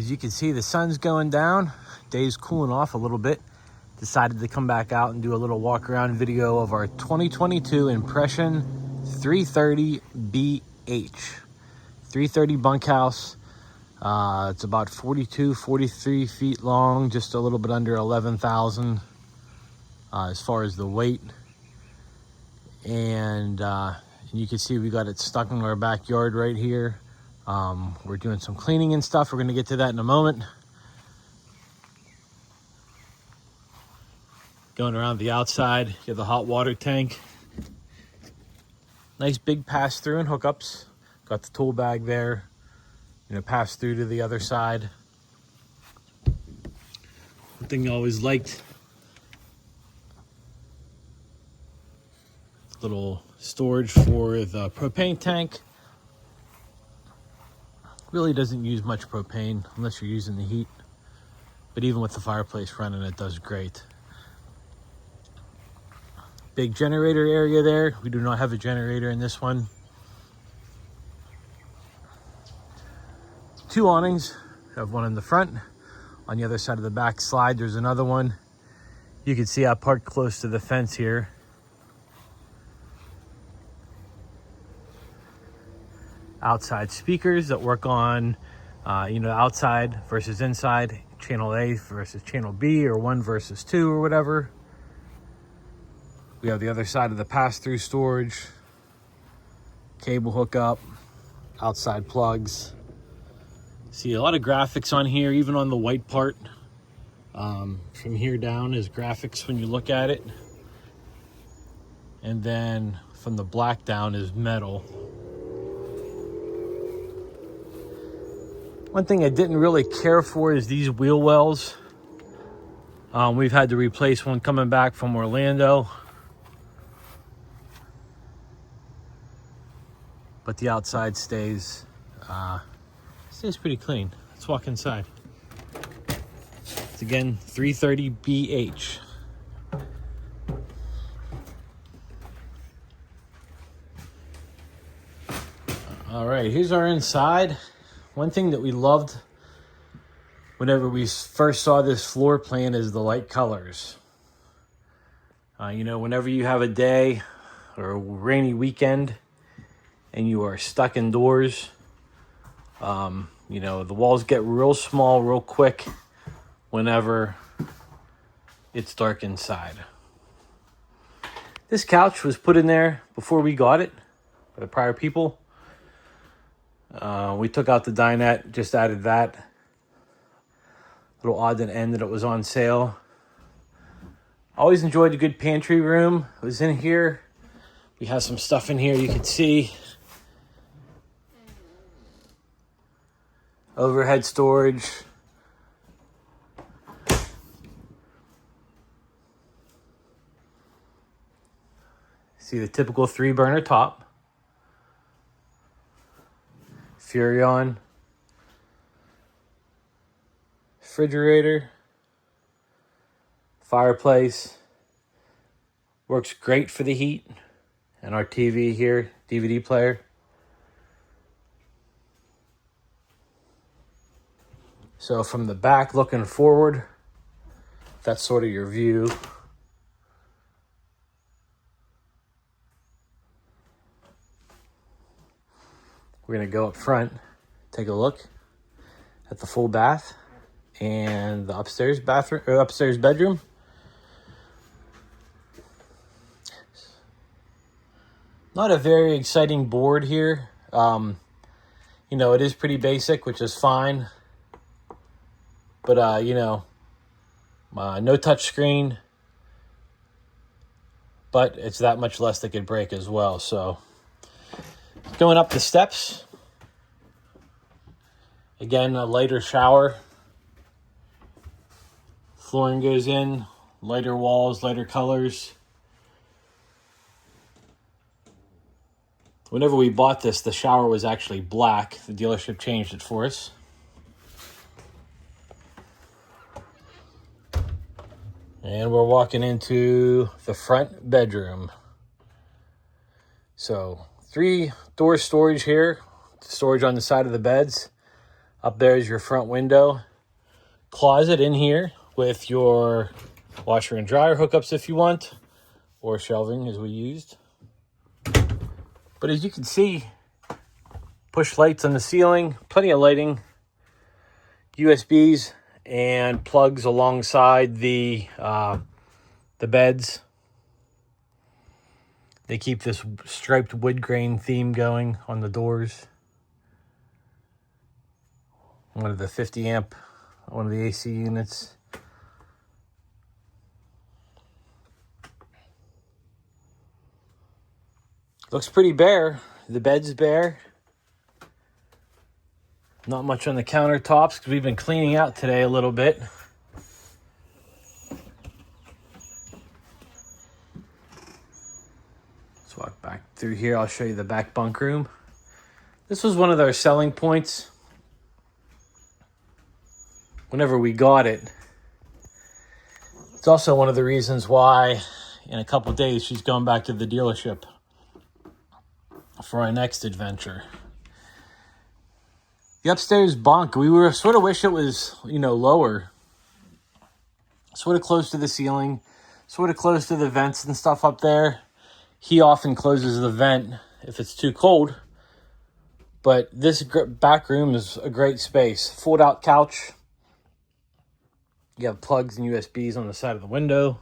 As you can see, the sun's going down. Day's cooling off a little bit. Decided to come back out and do a little walk around video of our 2022 Impression 330 BH. 330 bunkhouse. It's about 43 feet long, just a little bit under 11,000 as far as the weight. And you can see we got it stuck in our backyard right here. We're doing some cleaning and stuff. We're going to get to that in a moment. Going around the outside, you have the hot water tank. Nice big pass through and hookups. Got the tool bag there. Pass through to the other side. One thing I always liked, little storage for the propane tank. Really doesn't use much propane unless you're using the heat. But even with the fireplace running, it does great. Big generator area there. We do not have a generator in this one. 2 awnings. We have one in the front. On the other side of the back slide, there's another one. You can see I parked close to the fence here. Outside speakers that work on, outside versus inside, channel A versus channel B, or 1 versus 2 or whatever. We have the other side of the pass-through storage, cable hookup, outside plugs. See a lot of graphics on here, even on the white part. From here down is graphics when you look at it. And then from the black down is metal. One thing I didn't really care for is these wheel wells. We've had to replace one coming back from Orlando. But the outside stays pretty clean. Let's walk inside. It's again 330 BH. All right, here's our inside. One thing that we loved whenever we first saw this floor plan is the light colors. Whenever you have a day or a rainy weekend and you are stuck indoors, the walls get real small real quick whenever it's dark inside. This couch was put in there before we got it by the prior people. We took out the dinette, just added that. A little odd at the end that it was on sale. Always enjoyed a good pantry room. It was in here. We have some stuff in here you can see. Overhead storage. See the typical 3-burner top. Furrion. Refrigerator. Fireplace. Works great for the heat. And our TV here, DVD player. So from the back looking forward, that's sort of your view. We're gonna go up front, take a look at the full bath and the upstairs bathroom or upstairs bedroom. Not a very exciting board here. It is pretty basic, which is fine. But, no touch screen. But it's that much less that could break as well. So, going up the steps. Again, a lighter shower. Flooring goes in. Lighter walls, lighter colors. Whenever we bought this, the shower was actually black. The dealership changed it for us. And we're walking into the front bedroom. So 3 door storage here. Storage on the side of the beds. Up there is your front window. Closet in here with your washer and dryer hookups if you want, or shelving as we used. But as you can see, push lights on the ceiling, plenty of lighting, USBs and plugs alongside the beds. They keep this striped wood grain theme going on the doors. One of the 50 amp, one of the AC units. Looks pretty bare. The bed's bare. Not much on the countertops because we've been cleaning out today a little bit. Let's walk back through here. I'll show you the back bunk room. This was one of their selling points whenever we got it. It's also one of the reasons why in a couple days she's going back to the dealership for our next adventure. The upstairs bunk, we were sort of wish it was, lower. Sort of close to the ceiling, sort of close to the vents and stuff up there. He often closes the vent if it's too cold. But this back room is a great space. Fold out couch. You have plugs and USBs on the side of the window.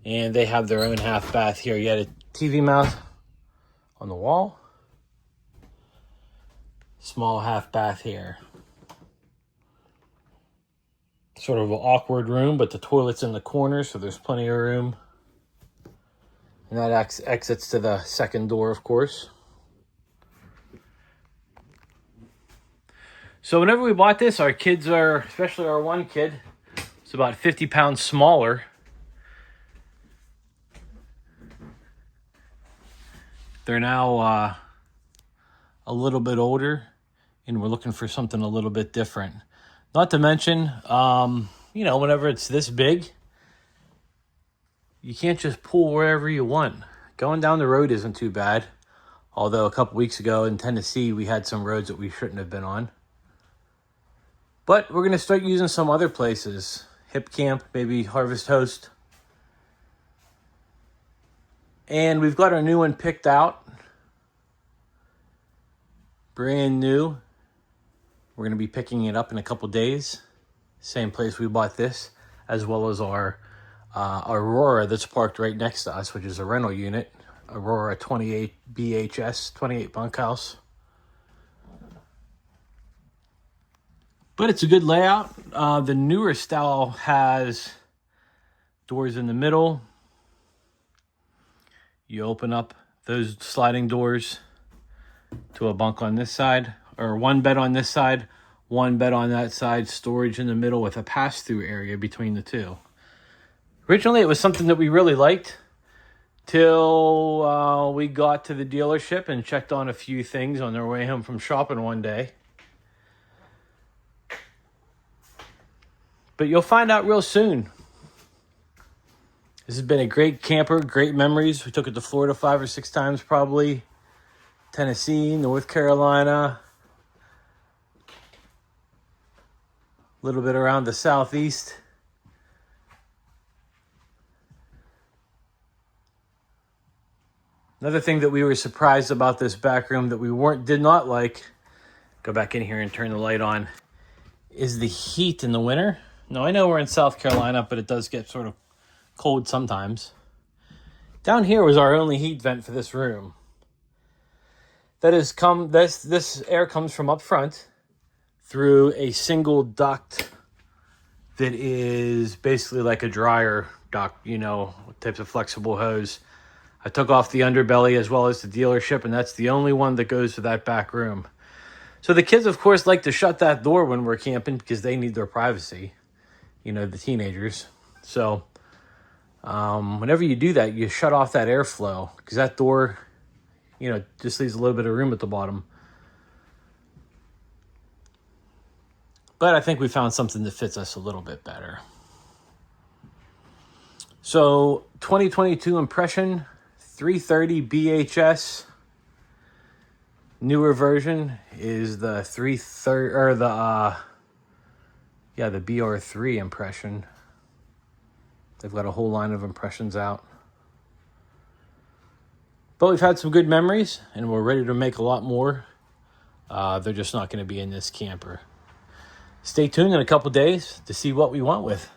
And they have their own half bath here. You had a TV mount on the wall. Small half bath here. Sort of an awkward room, but the toilet's in the corner, so there's plenty of room. And that exits to the second door, of course. So whenever we bought this, our kids are, especially our one kid, it's about 50 pounds smaller. They're now a little bit older, and we're looking for something a little bit different. Not to mention, whenever it's this big, you can't just pull wherever you want. Going down the road isn't too bad. Although a couple weeks ago in Tennessee, we had some roads that we shouldn't have been on. But we're going to start using some other places. Hip Camp, maybe Harvest Host. And we've got our new one picked out. Brand new. We're going to be picking it up in a couple days. Same place we bought this, as well as our Aurora that's parked right next to us, which is a rental unit. Aurora 28 BHS, 28 bunkhouse. But it's a good layout. The newer style has doors in the middle. You open up those sliding doors to a bunk on this side, or one bed on this side, one bed on that side, storage in the middle with a pass-through area between the two. Originally, it was something that we really liked till we got to the dealership and checked on a few things on our way home from shopping one day. But you'll find out real soon. This has been a great camper, great memories. We took it to Florida 5 or 6 times probably. Tennessee, North Carolina. A little bit around the southeast. Another thing that we were surprised about this back room that we did not like, go back in here and turn the light on, is the heat in the winter. Now, I know we're in South Carolina, but it does get sort of cold sometimes. Down here was our only heat vent for this room. This air comes from up front through a single duct that is basically like a dryer duct, types of flexible hose. I took off the underbelly as well as the dealership, and that's the only one that goes to that back room. So the kids, of course, like to shut that door when we're camping because they need their privacy, the teenagers. So whenever you do that, you shut off that airflow because that door, just leaves a little bit of room at the bottom. But I think we found something that fits us a little bit better. So 2022 Impression 330 BHS. Newer version is the 330 or the the BR3 impression. They've got a whole line of impressions out. But we've had some good memories, and we're ready to make a lot more. They're just not going to be in this camper. Stay tuned in a couple days to see what we went with.